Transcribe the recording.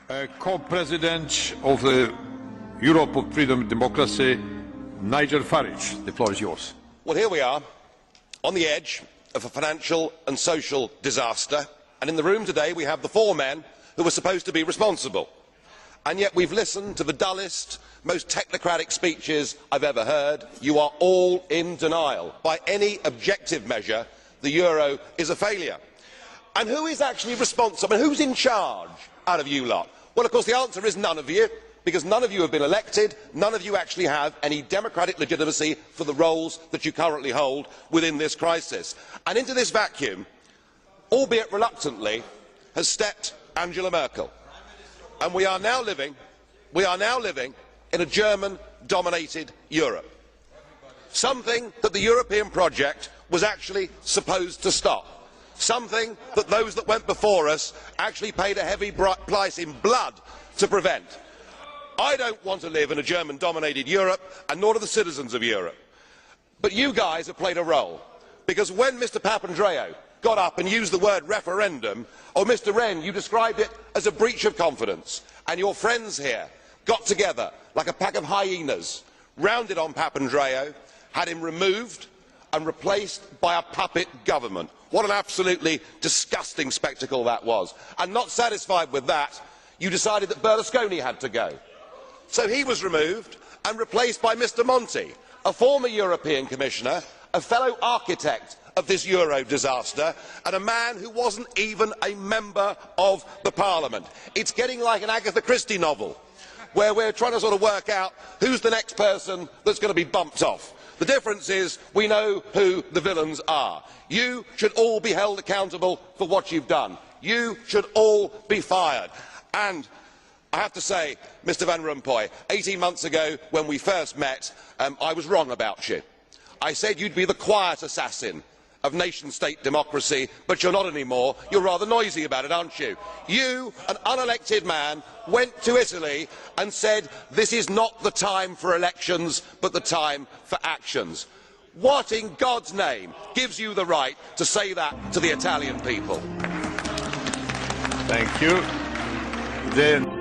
Co-President of the Europe of Freedom and Democracy, Nigel Farage. The floor is yours. Well, here we are, on the edge of a financial and social disaster, and in the room today we have the four men who were supposed to be responsible. And yet we've listened to the dullest, most technocratic speeches I've ever heard. You are all in denial. By any objective measure, the euro is a failure. And who is actually responsible? Who's in charge out of you lot? Well, of course, the answer is none of you, because none of you have been elected, none of you actually have any democratic legitimacy for the roles that you currently hold within this crisis. And into this vacuum, albeit reluctantly, has stepped Angela Merkel. And we are now living in a German-dominated Europe. Something that the European project was actually supposed to stop. Something that those that went before us actually paid a heavy price in blood to prevent. I don't want to live in a German-dominated Europe, and nor do the citizens of Europe. But you guys have played a role, because when Mr Papandreou got up and used the word referendum, or Mr Ren, you described it as a breach of confidence, and your friends here got together like a pack of hyenas, rounded on Papandreou, had him removed and replaced by a puppet government. What an absolutely disgusting spectacle that was. And not satisfied with that, you decided that Berlusconi had to go. So he was removed and replaced by Mr Monti, a former European Commissioner, a fellow architect of this euro disaster, and a man who wasn't even a member of the Parliament. It's getting like an Agatha Christie novel, where we're trying to sort of work out who's the next person that's going to be bumped off. The difference is we know who the villains are. You should all be held accountable for what you've done. You should all be fired. And I have to say, Mr Van Rompuy, 18 months ago when we first met, I was wrong about you. I said you'd be the quiet assassin of nation-state democracy, but you're not anymore. You're rather noisy about it, aren't you? You, an unelected man, went to Italy and said this is not the time for elections, but the time for actions. What in God's name gives you the right to say that to the Italian people? Thank you. Then